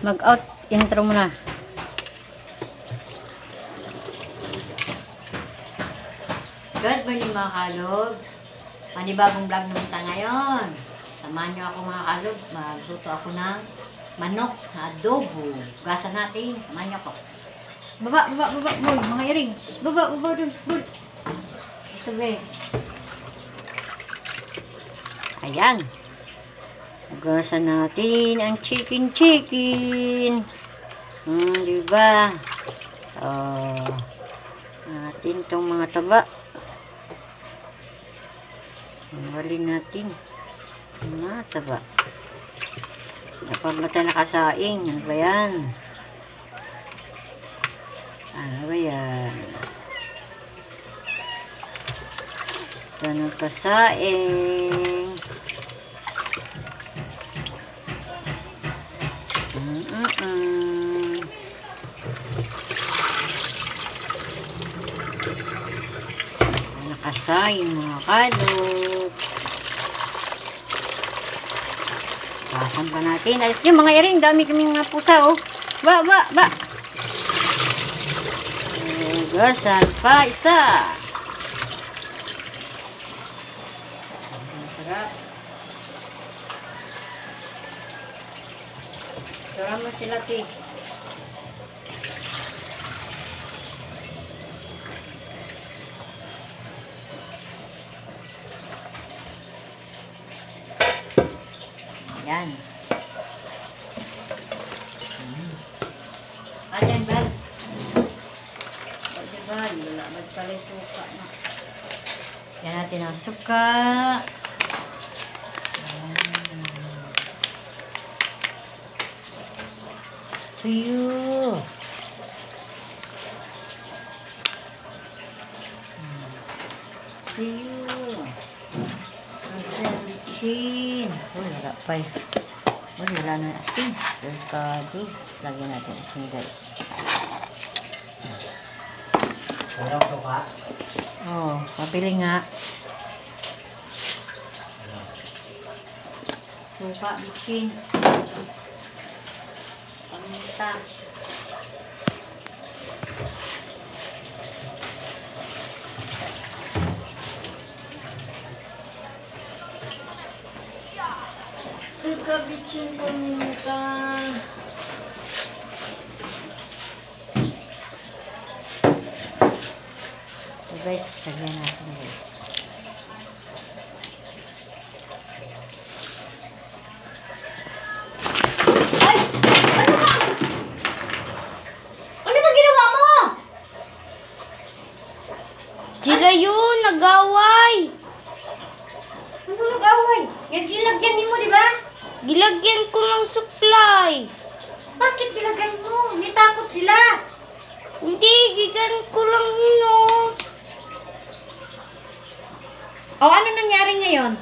Mag-out. Intro mo na. Good morning mga kalog. Panibagong vlog naman tayo ngayon. Samahan nyo ako mga kalog. Magluto ako ng manok na adobo. Gasan natin. Samahan nyo ako. Baba. Boy, mga iring. Baba dun. Ito be. Ayan. Gasan natin ang chicken. Diba? Natin tong mga taba. Tanggalin natin. Mga taba. Kapag mata nakasaing. Ano ba yan? Ito nakasaing. Nakasaing mga kalog. Pasan pa natin. Alis nyo mga iring. Dami kaming mga pusa oh. Ba. Gasan pa isa. Sarap. Sarap mo sila ti. Ayan. Ayan ba? Diba? Nilalabad pala yung suka na. Yan natin ang suka. Tuyo. Ang sandwichin. Wala pa eh. Wala na asin. Delikado. Lagyan natin asin guys. Walang suka? Oh, pabili nga. Suka, bikin. Paminta. Suka, bikin, paminta. Guys, lagyan natin guys. Ay! Ano ba? Ano ba ginawa mo? Sila yun, nag-away. Ano nag-away? Yan gilagyan mo, di ba? Gilagyan ko ng supply. Bakit gilagyan mo? Nitakot sila. Hindi, gigan ko lang yun oh. O, ano nangyari ngayon?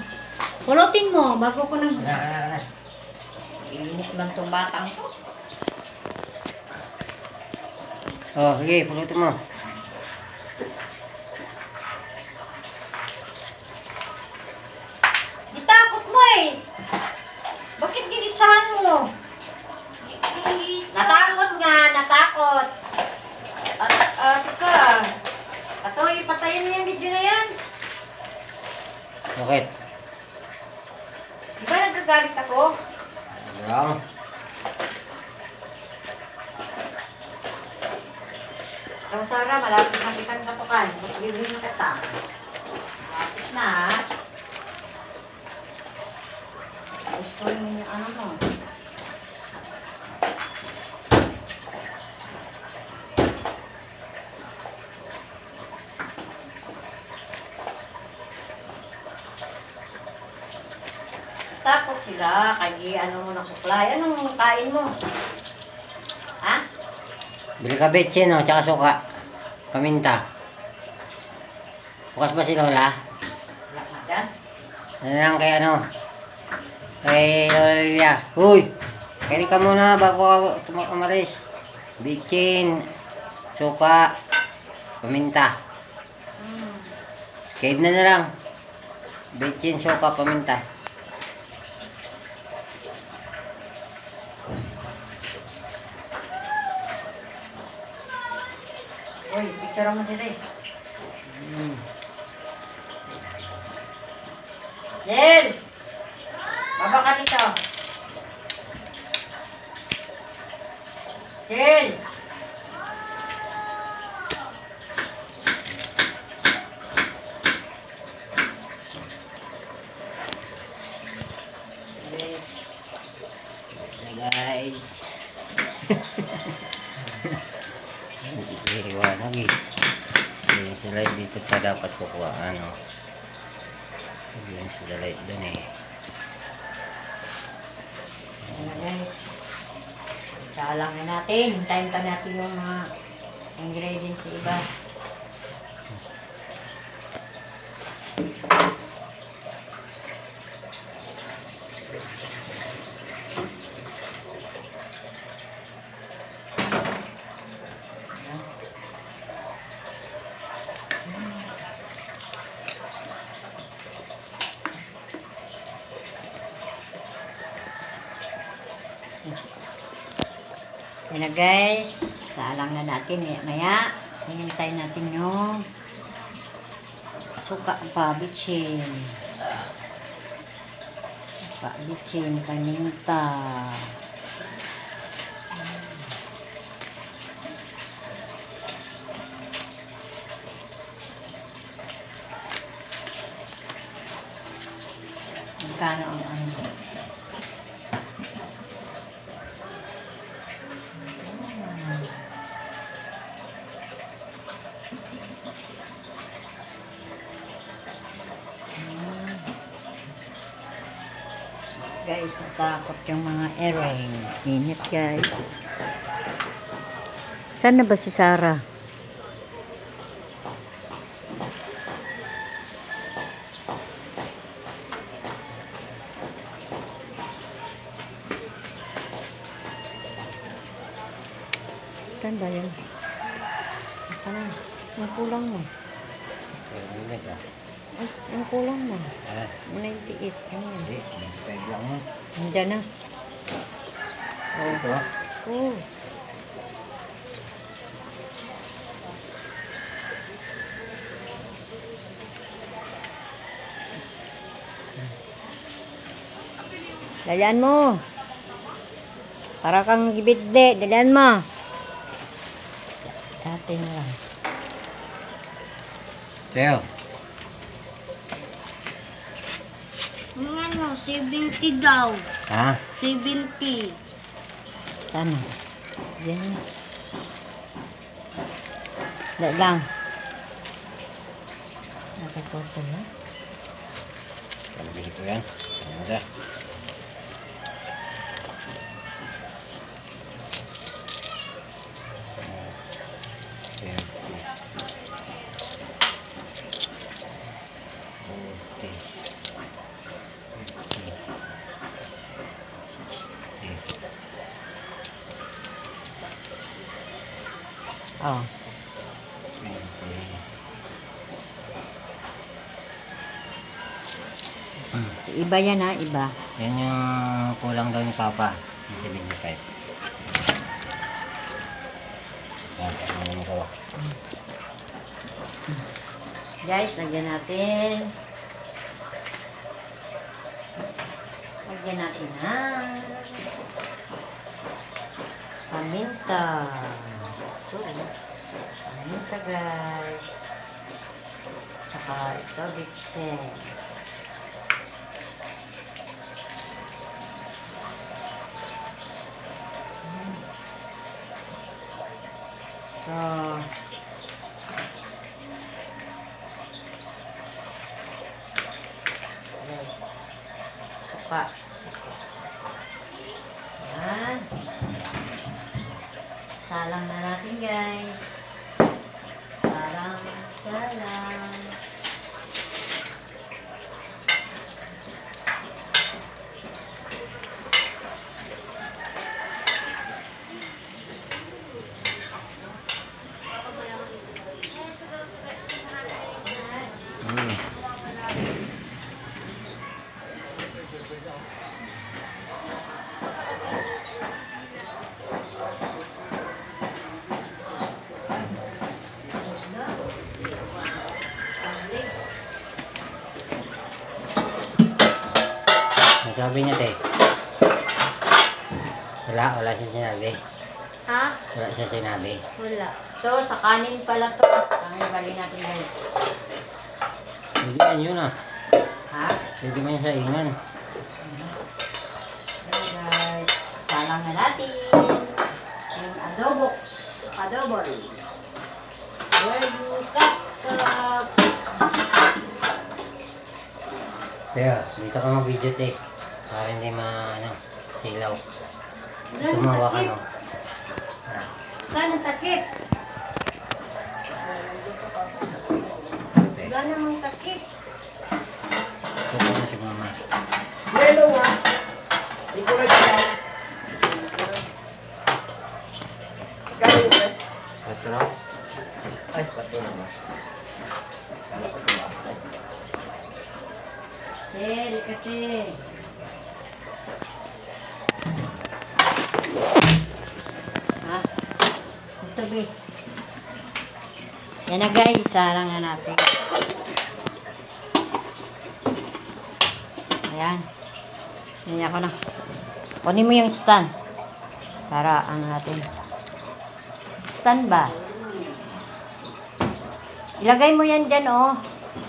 Pulutin mo, bago ko nang... Wala. Ilinis man itong batang to. Oh, sige, pulutin mo. Itakot mo eh. Bakit ginitsahan mo? Natakot nga, natakot. Teka. Ato, ipatayin mo yung video na yan. Bakit? Di ba nagagalit ako? Walang. Ikaw, Sarah, malapit na kitang katukan. Magbibigay na kita. Malapit na. Gusto mo yung ano mo. Tapos sila, kaya ano mo na kuklay. Anong kain mo? Ha? Bili ka betsin, no? Tsaka suka. Paminta. Bukas ba si Lola? Wala ka dyan? Ano lang kay ano? Kay Lola Lilia. Uy! Kaya ka muna bago ka umalis. Betsin. Suka. Paminta. Kahit na lang. Betsin, suka, paminta. picture mo dito eh. Jen! Baba ka dito. Jen! Guys. Iiwanag eh. Sila dito pa dapat kukuha ano. Yun sila light dun eh. Ayan guys. Salang na natin. Hintayin pa natin yung mga ingredients sa iba. Yan na guys, salang na natin maya. Hinintay natin yung suka pa, bitchin. Paminta. Magkano ang ano? Guys, natakot yung mga ering. Init guys. Saan na ba si Sarah? Saan ba yun? Ito na. Ang kulang mo. Ay, ang kulang mo. 98. Ano yun? Hindi, 95 lang mo. Nandiyan na. Ito? Oo. Dalian mo. Para kang gibidde. Dalian mo. Dati na lang. Teo. Yung ano, 70 daw. Ha? 70. Sana. Yan. Dali lang. Nakakoto na. Pag-ibig ko yan. Ano na? Oh. Iba yan ha, iba. Yan yung kulang daw ni Papa. Yung 75. Yan, ano mo ko. Guys, lagyan natin. Lagyan natin ng paminta. Ito, paminta guys. Tsaka ito, bitsen. Ito. Guys. Suka. Yan. Salang na natin guys. Salang. Nasabi niya, te. Wala siya sinabi. Ha? Wala siya sinabi. Wala. To, sa kanin pala to. Ang bali natin guys. Hindi man yun ah. Ha? Hindi man yun sa ingan. Ayan guys. Salang na natin. Yung adobo. Adobo. Where you cut up? Kaya, dito ka mag-video, te. Para hindi silaw. Tumawa ka, no? Saan ang takip? Te, Wala namang takip. tuko na si mama. Hello ah. Hindi ko lang siya. Gano'n ba? Patro? Ay, pato naman. Kala ko tumakay. Kasi. Ha? Ito, be. Yan na guys, sarang na natin. Ayan. Yan ako na. Kunin mo yung stand. Para ano natin. Stand ba? Ilagay mo yan dyan, oh.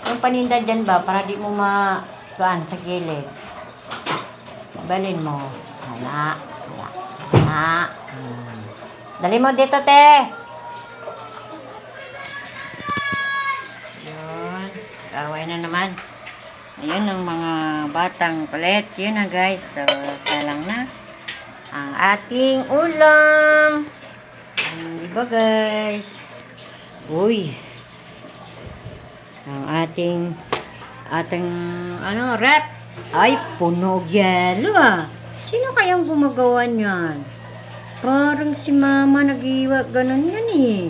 Yung paninda dyan ba, para di mo ma-tuan sa gilid. Balin mo. Hala. Hala. Dali mo dito, te. Yun. Kaway na naman. Ayun ang mga batang palit. Yun na guys. So, salang na ang ating ulam. Diba guys? Uy. Ang ating rep ay punog yelo ah. Sino kayang gumagawa niyan? Parang si mama nag-iwa ganun yan eh.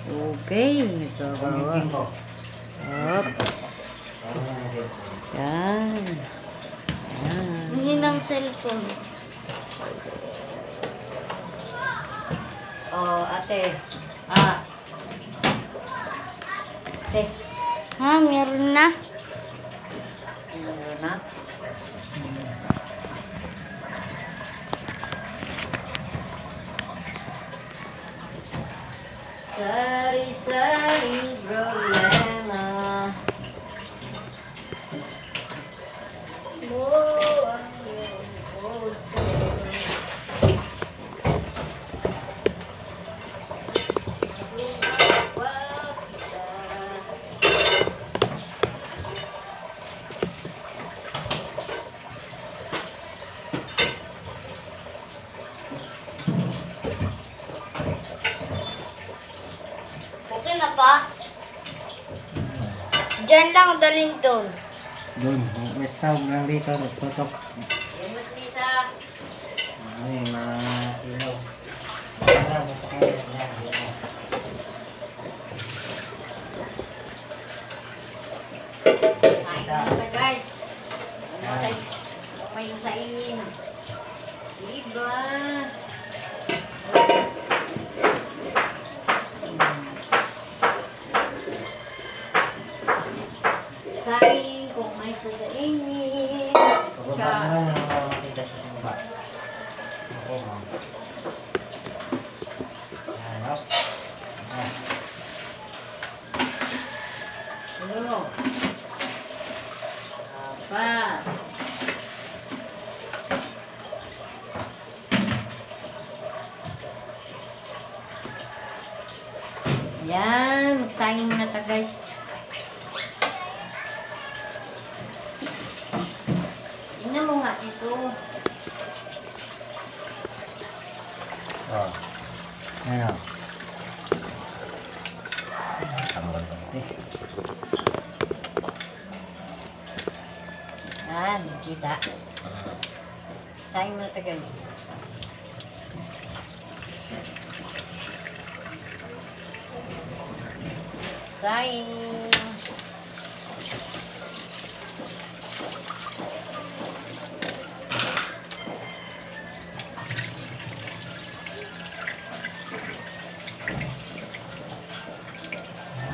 Okay, nagagawa. Oops. Yan. Yan. Hindi ng cellphone. Oh, ate. Ah. Ate. Ha? Meron na? Ano na? Sari-saring problema. Oh, ang iyong puso. Okay na pa? Diyan lang, dalhin doon. Doon, basta huwag lang dito, nagtutok. Yemos, Lisa. Ay, masilaw. Wala, butok mo. Yan. Kain na guys. May sain. Diba? Sain kung may sasainin. Pababa mo lang ang makita sa baba. Oo, ma'am. Yan, hop. Yan. Ano? Apat. Yan, magsaing muna ta guys. Tingnan mo nga ito. Oh. Ano? Tambal ba ito? Yan, kita. Saing muna ta guys. Saing.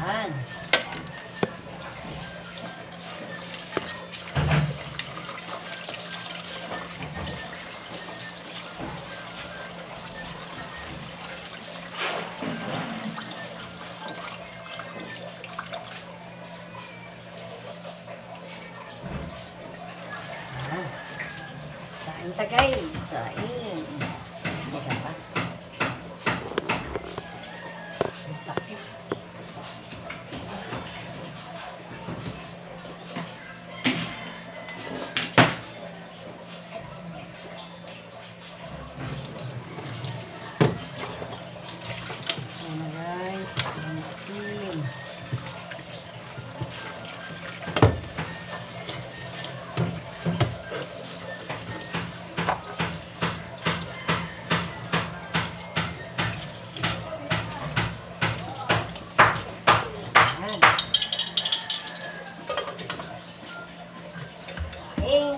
Yan. Anta guys, saing. Hindi ka pa. Ayan guys, ayan.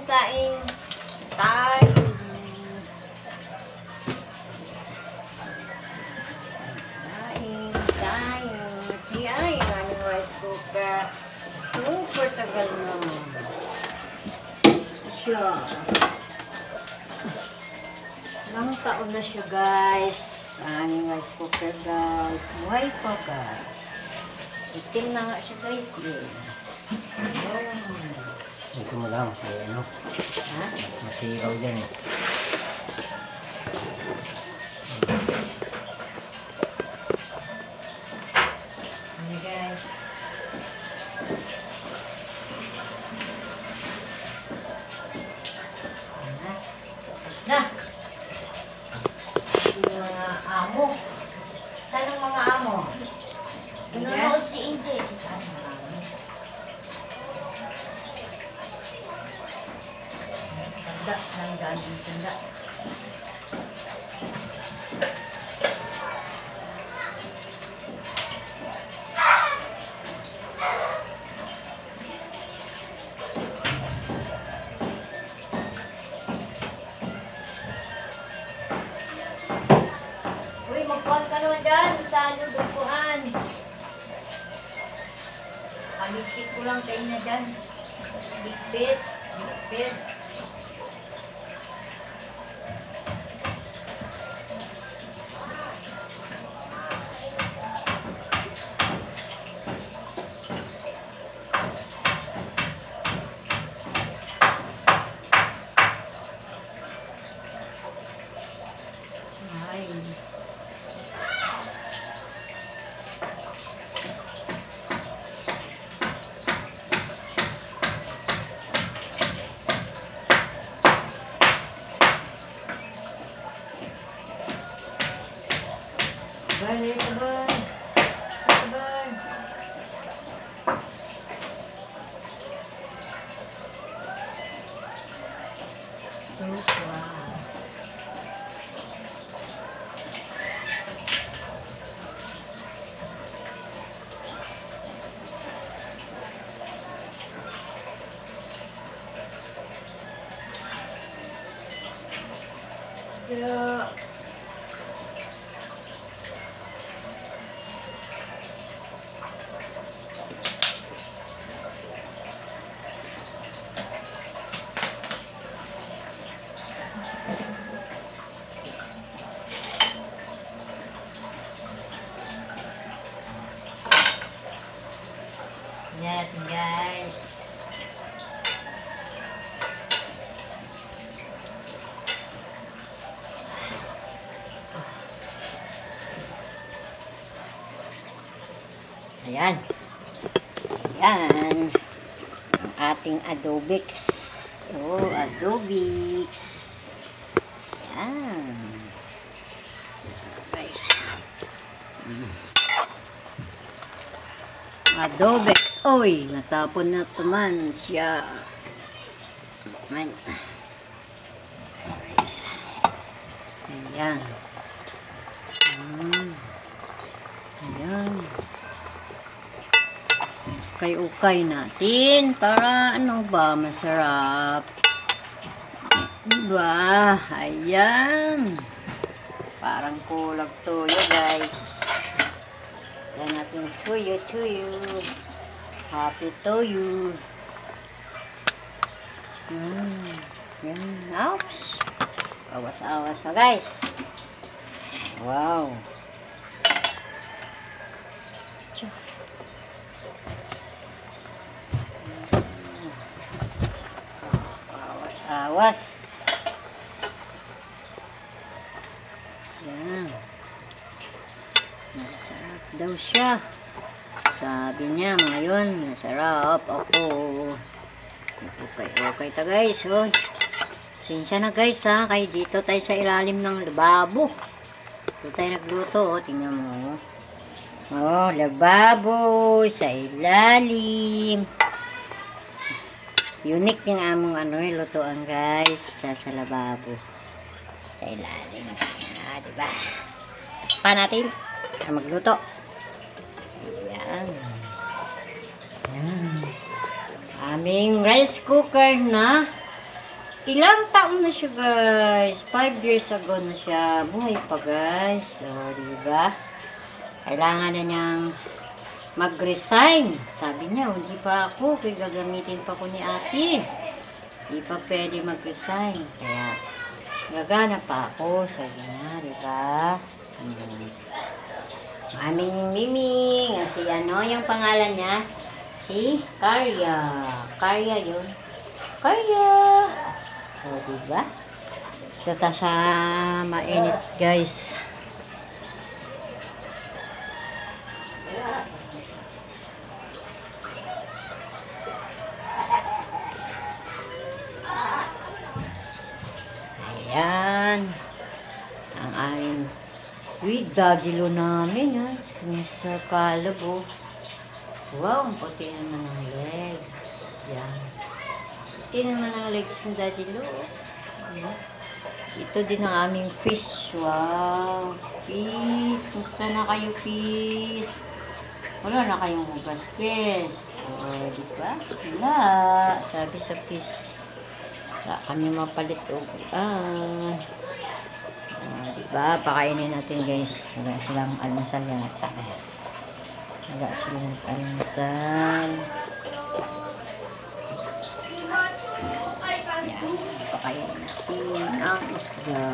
Saing tayo. Saing tayo. Siya yung rice cooker. Super tagal naman. Siya. Ilang taon na siya guys. Ang rice cooker guys. Buhay pa guys. Itim na nga siya guys. Ito mo lang, kaya ano, Ha? masigaw dyan eh. Ano guys? Na! Yung mga amo. Saan ang mga amo? Nanonood si Inje. Tanda, nanggaan yung tanda. Uy, magpuan ka naman dyan sa dudukuan. Alikit ko lang kayo na dyan. Bit-bit. Bit-bit. Ay. Sabay, sabay. Sabay. Super. Yeah. Yan natin guys. Ayan. Ayan. Ang ating Adobix. So, Adobix. Ayan. Guys. Adobix. Oy, natapon na naman siya. Ayan. Ayan. Ayan. Ukay-ukay natin para ano ba, masarap. Diba? Ayan. Parang kulag tuyo guys. Yan natin tuyo. Happy tuyo. Yan. Ouch. Awas-awas na guys. Wow. Awas-awas. daw siya. Sabi niya ngayon, masarap ako. Okay ta guys. Oh. Sinsya na guys ha. Kaya dito tayo sa ilalim ng lababo. Dito tayo nagluto. Oh. Tingnan mo. Oh, lababo sa ilalim. Unique yung among lutuan guys sa lababo. Sa ilalim. Diba? Pa natin para magluto. Ayan. Ayan. Aming rice cooker na ilang taon na siya guys. 5 years ago na siya. Buhay pa guys. So, diba? Kailangan na niyang mag-resign. Sabi niya, hindi pa ako. Kaya gagamitin pa ko ni ate. Hindi pa pwede mag-resign. Kaya, gagana pa ako. Sabi niya, diba? Aming miming. Si yung pangalan niya? Si Karya. Karya yun. Karya. So, diba? Ito ta sa mainit guys. Ayan. Ang aming sweet daddy-lo namin. Ha? Si Mr. Caleb. Oh. Wow, ang puti naman ng legs. Yan. Puti naman ang legs ng daddy-lo. Ayan. Ito din ang aming fish. Wow. Fish. Musta na kayo, fish? Wala na kayong hugas, fish. O, diba? Wala. Sabi sa fish. Wala kami mapalit upuan. Diba? Pakainin natin guys. Wala silang almusal yata. Wala silang almusal. Yan. Pakainin natin ang isda.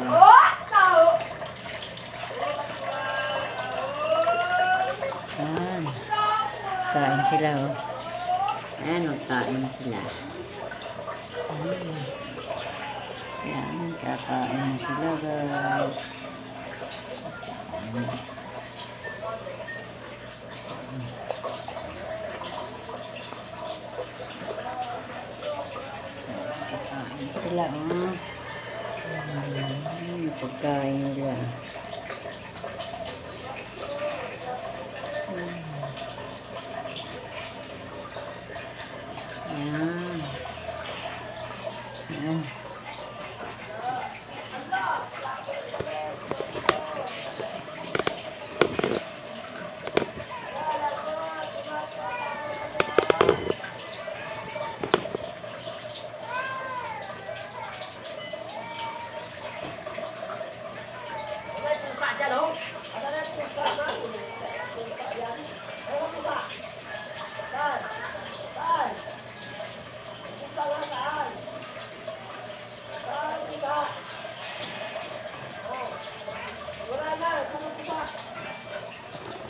Yan. Kain sila oh. Ayan, magkain sila. Yan, kakain sila guys. Kakain sila oh. Pagkain nila. Yan. Yan.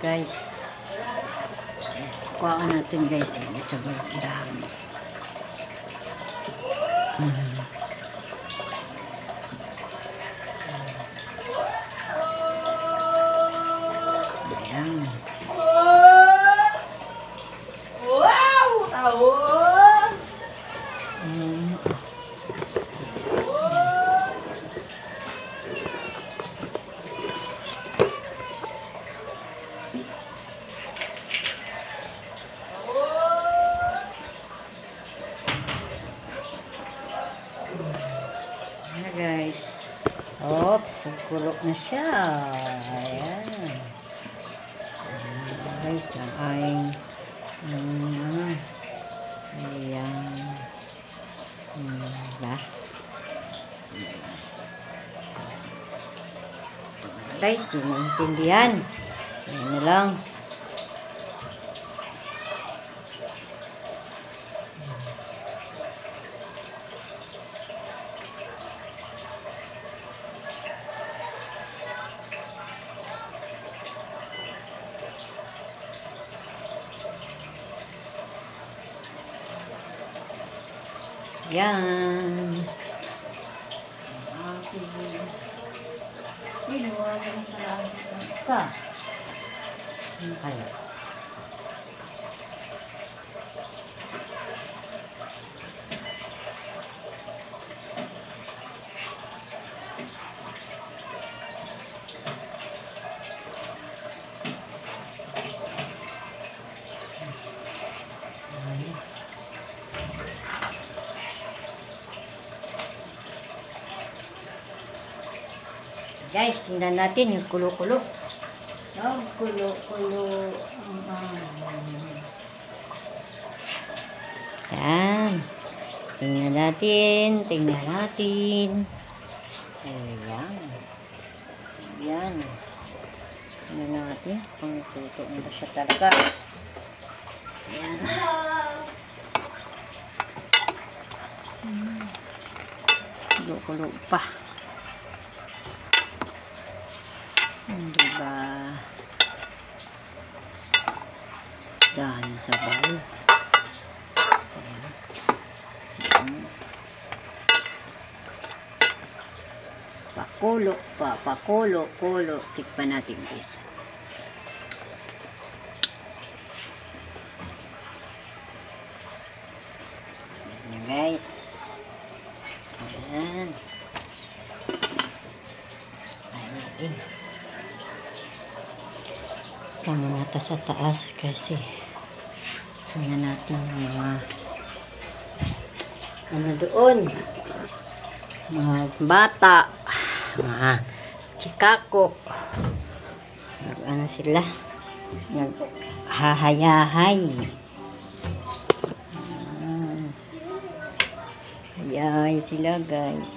Guys, kuha ko natin guys sa bagdang. Ayan. Wow! Tawon! Guys. Oops, kulok na siya. Ayan. Guys, ang aing ayan. Ba? Guys, hindi maintindihan. Ayan na lang. Yan. Kinuha ko sa langit ng isa. Ano kaya? Guys, tingnan natin yung kulo-kulo. Oh, kulo-kulo. Yan. Tingnan natin. Tingnan natin. Ayan. Yan. Tingnan natin kung tuto na siya talaga. Ayan. Kulo-kulo pa. Diba? Dahil sa bahay. Pakulo pa. Pakulo. Tikpan natin guys. Ayan guys. Ayan. Ayan. Tama nata sa taas kasi tingnan natin mga ano doon, mga bata, mga chikako, ano sila, naghahayahay. Hayahay sila guys.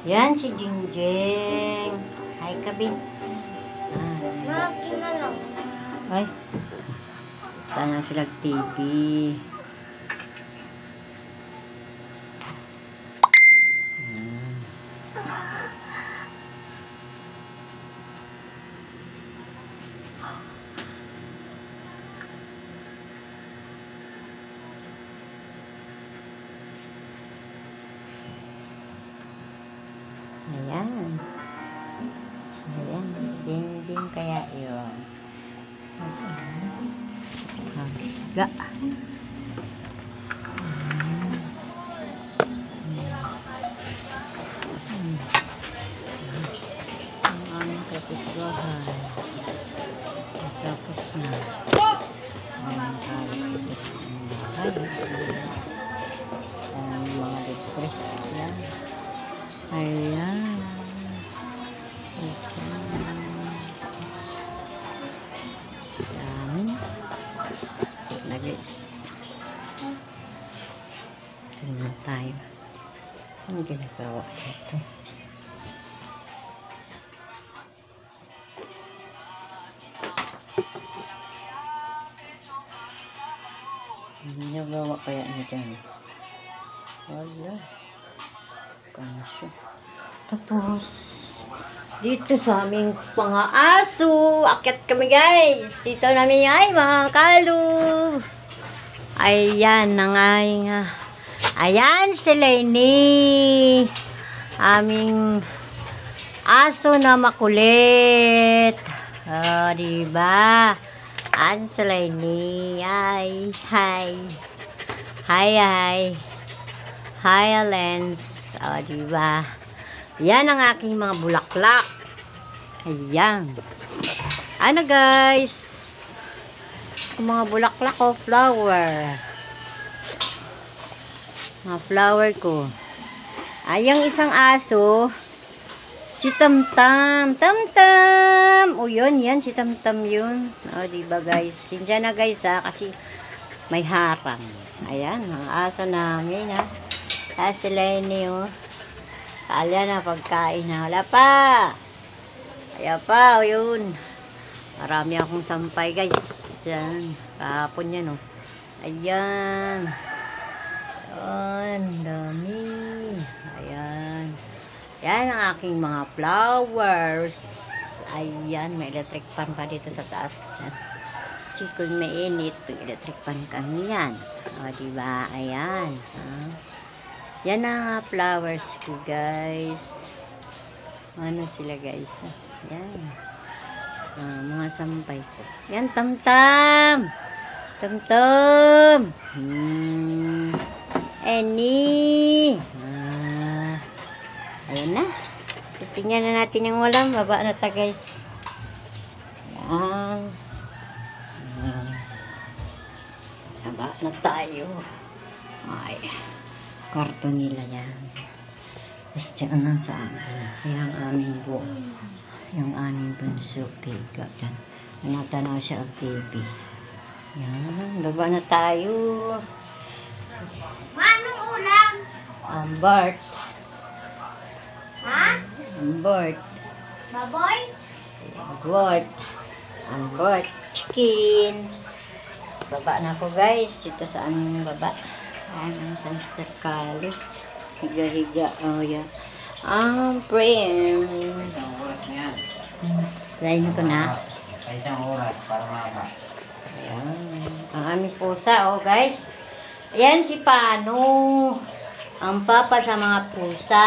Yan si Jingjing. Hi, Kabin. Maki na lang. Ay. Tana sila TV. Ayan. Ayan. Ding-ding kaya yun. Hangga. Ang aming kapitbahay. Tapos na. Ang kapitbahay. Ang mga depress yan. Ayan. Dami. Na guys. Tingnan tayo. Ano ginagawa ito? Ano ginagawa kaya niya dyan? Wala. Kansyo. Tapos, dito sa aming mga aso, akyat kami guys. Dito namin ay mga kalub. Ayan, ayan si Lainey. Aming aso na makulit. Oh, diba? Ayan si Lainey. Hi. Hi, Alens. O, diba? Yan ang aking mga bulaklak. Ayan. Ano, guys? Ang mga bulaklak ko, flower. Mga flower ko. Ay, yung isang aso, si Tamtam. Tamtam! O, yun, si Tamtam yun. O, diba, guys? Sindihan na, guys, ha? Kasi may harang. Ayan, mga aso namin, ha? Sila niyo. Kala na pagkain na. Wala pa. Kaya pa. O yun. Marami akong sampay guys. Diyan. Kahapon yan o. Ayan. Ayan. Dami. Ayan. Yan ang aking mga flowers. Ayan. May electric fan pa dito sa taas. Kasi kung mainit, may electric fan kami yan. O diba? Ayan. Yan ang flowers ko, guys. Ano sila, guys? Yan. Mga sampay ko. Yan, tamtam! Tamtam! Eni! Ayan na. Titingnan na natin yung ulam. Baba na ta, guys. Yan. Baba na tayo. Ay. Kwarto nila yan. Basta anan sa amin. Yung aming buong. Yung aming bunso. Piga dyan. Natanaw siya ang TV. Yan. Baba na tayo. Manong ulam? Bart. Ha? Bart. Baboy? Bart. Bart. Chicken. Baba na ako, guys. Dito sa aming baba. Ayan ang Mr. Kali. Higa-higa. Oh, yeah. Prem. Isang oras na yan. Lain ko na. Ay, isang oras para maba. Ayan. Ang aming pusa, oh, guys. Ayan si Pano. Ang papa sa mga pusa.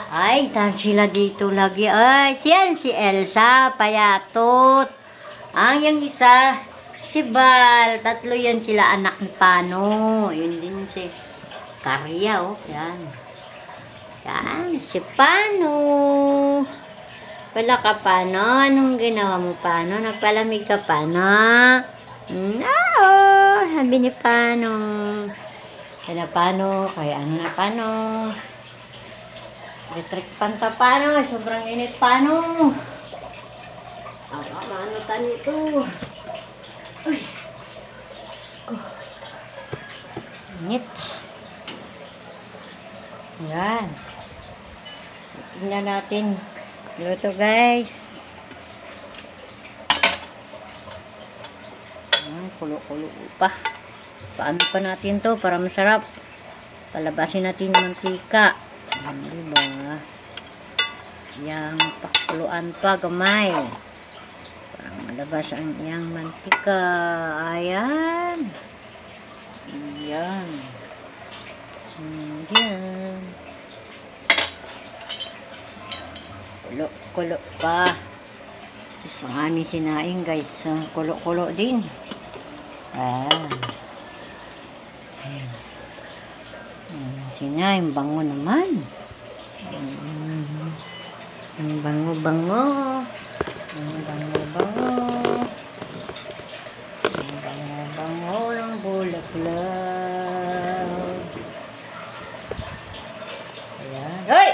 Ay, tan sila dito lagi. Ay, siyan si Elsa. Payatot. Ang yung isa, si Bal. Tatlo yan sila anak ni Pano. Yun din si Karya, oh. Yan. Yan, si Pano. Wala ka, Pano. Anong ginawa mo, Pano? Nagpalamig ka, Pano? Oo, sabi ni Pano. Kaya na, Pano. Kaya ano na, Pano? Electric panta, Pano. Sobrang init, Pano. Ano tani ito? Uy. Diyos ko. Init. Yan. Tingnan natin. Luto, guys. Kulo-kulo pa. Paano pa natin to para masarap? Palabasin natin yung mantika. Diba? Yang pakuluan pa gamay. Para malabas ang iyang mantika. Ayan. Ayan. Ayan. Kulo-kulo pa. Ito ang aming sinaing, guys. Kulo-kulo din. Ayan. Ayan. Sinaing, bango naman. Ang bango-bango. Ang bango-bango. Ang bango-bango ng bulaklak. Ayan. Hoy!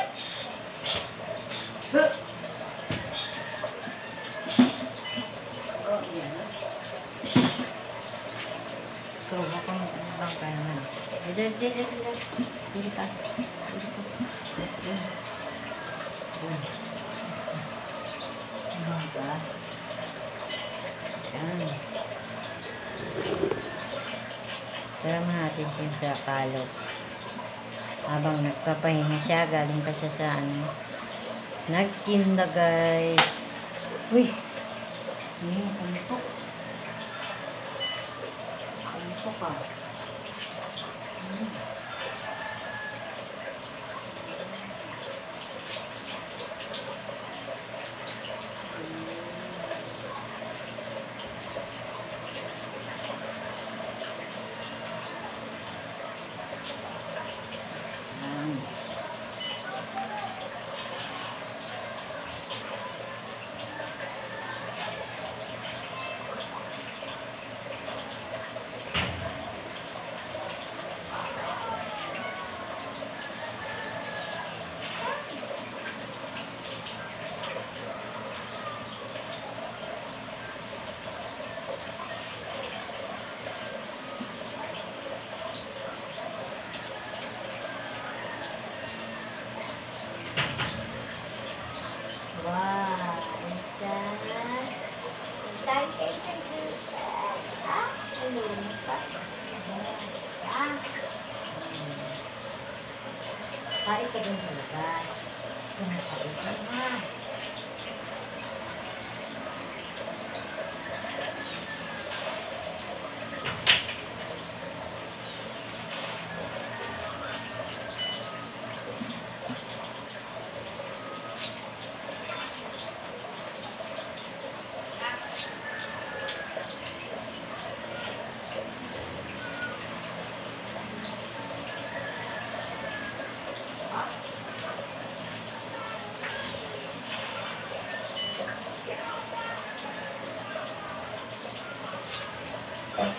Ito, baka mag-ibang kaya na. Dito ka. Ibang ka. Ayan. Tara mo natin siya sa kalog. Habang nagpapahinga siya, galing pa siya sa ano. Nagtinda, guys. Uy! Ayan, kanto. Kanto ka. Wow, Kain ka dun sa labas. Kumakain ka na. Yan.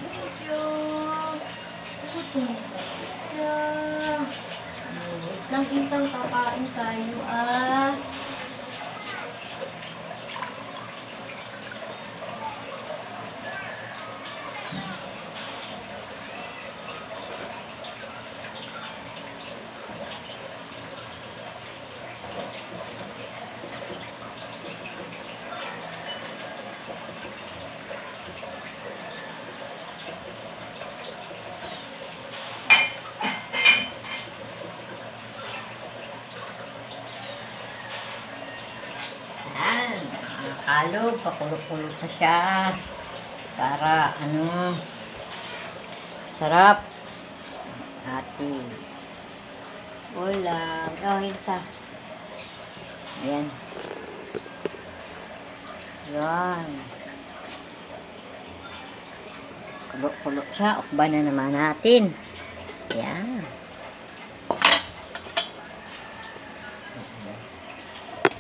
Medyo. Gutom ka siya. Wait lang, intang kakain tayo ah. Yan. Nakakalog, pakulot-kulot na siya. Para ano, sarap. Ating ulam. Oh, hinta. Ayan. Yan. Kulot-kulot siya. Ukban na naman natin. Ayan.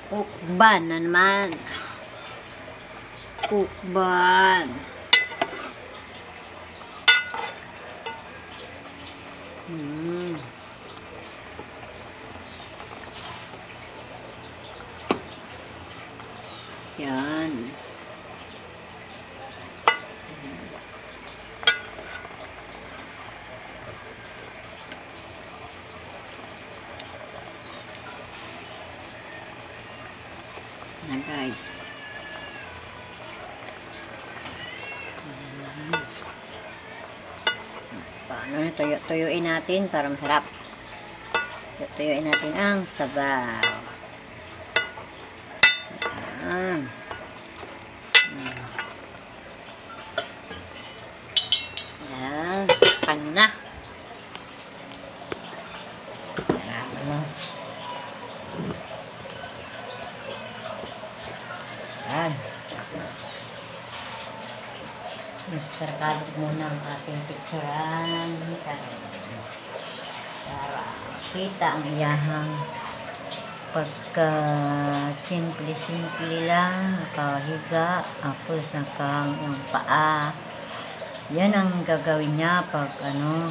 Ukban na naman. Ukban. Yan. Na guys. Paano na tuyuin natin para masarap. Tuyuin natin ang sabaw. Yan. Yan. Pan na. Sarap na. Yan. Mr. Kalog muna ang ating picturean para kita ang iyahang pagka simple lang, nakahiga, tapos nakang yung paa. Yan ang gagawin niya pag ano,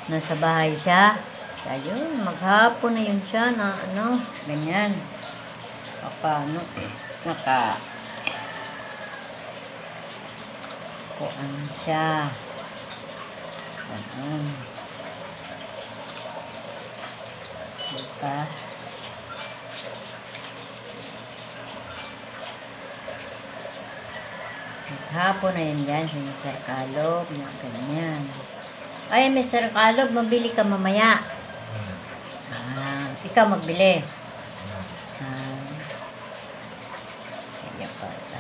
nasa bahay siya. Ayun, maghapon na yun siya na ano, ganyan. Paano, kuan siya. Ganun. Diba? Hapon na yun dyan si Mr. Kalog na ganyan. Ay, Mr. Kalog, mabili ka mamaya. Ikaw magbili. Kaya pa ito.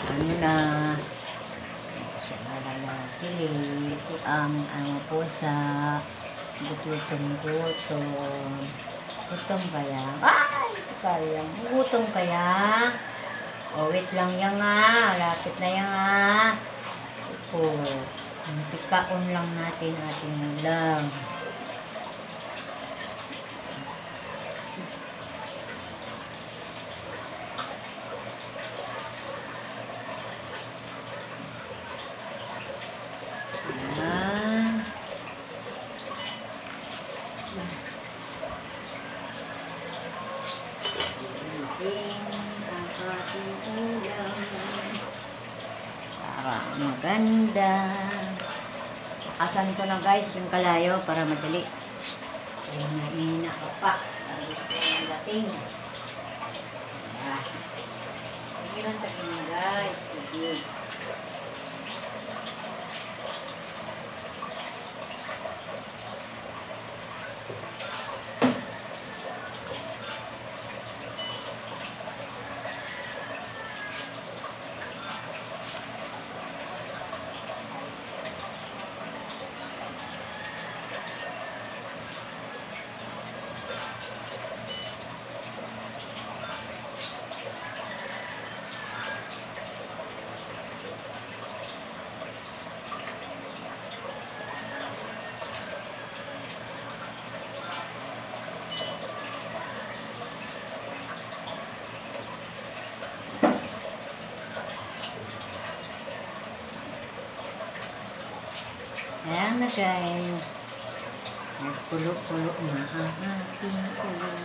Ano na, ito ang pusa, gutom. Gutom kaya? Ay! Kaya, gutom kaya? O, wait lang yan nga, lapit na yan nga. O, pikaon lang natin ating ulam. Para maganda. Asan ko na guys yung kalayo para madali. Ay, naina ka pa. Sabi ko yung dating. Sige lang sa kanya guys. Sige. na guys. Nagpulo-pulo na ang ating ulam.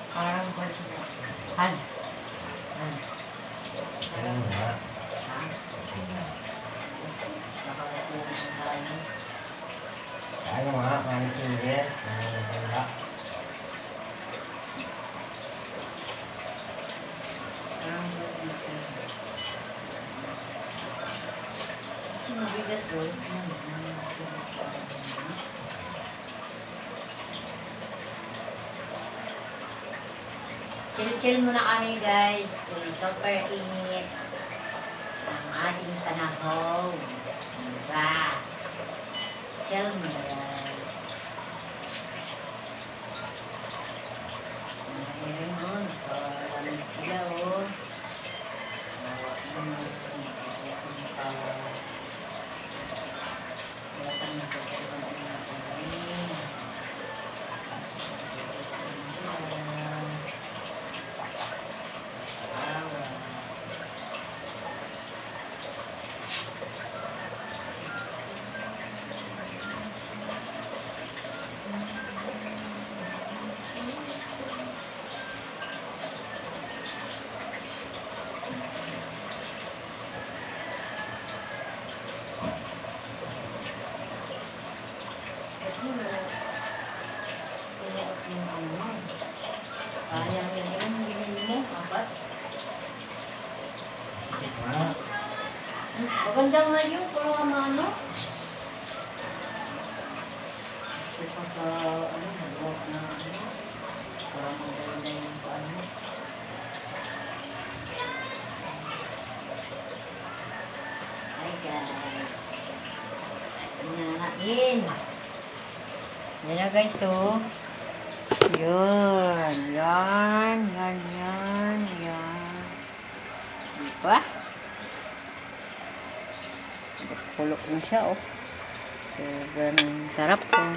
Parang Han. Ayun nga. Ano nga, ang finger. Wala. Mabigat bro. Chill-chill muna kami guys. Super init ang ating panahon. Diba? Chill muna guys. Ayun, parang sila oh. Sayang yun, binili mo, apat. Maganda nga yun, pero ano? Gusto pa sa, nag-walk na, parang maganda yung paano. Hi guys. Tingnan natin. Yan na guys, oh. Yun. Yan. Diba? Pulo na siya, oh. So, ganun sarap, oh.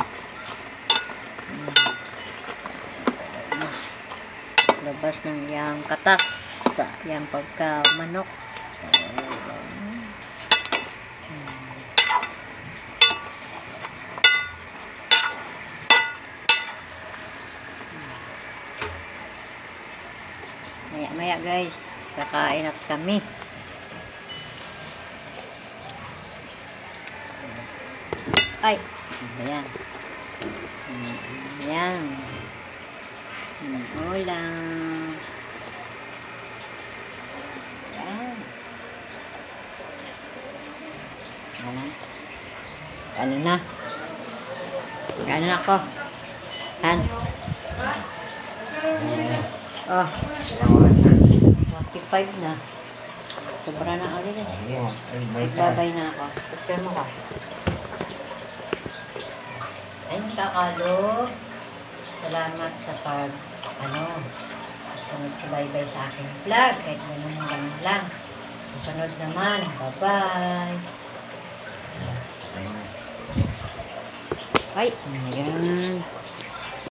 Labas ng yang katas sa yang pagka-manok. Maya guys, kakain at kami. Ay, ayan. Ayan. Ulam. Ayan. Ano na? Ano na ako? Han. Oh. 45 na. Sobra na ulit eh. Babay na ako. Picture mo ka. Ayun kakalo. Salamat sa sunod-subaybay sa aking vlog. Kahit ganun lang. Sunod naman. Bye-bye. Ay, ayan.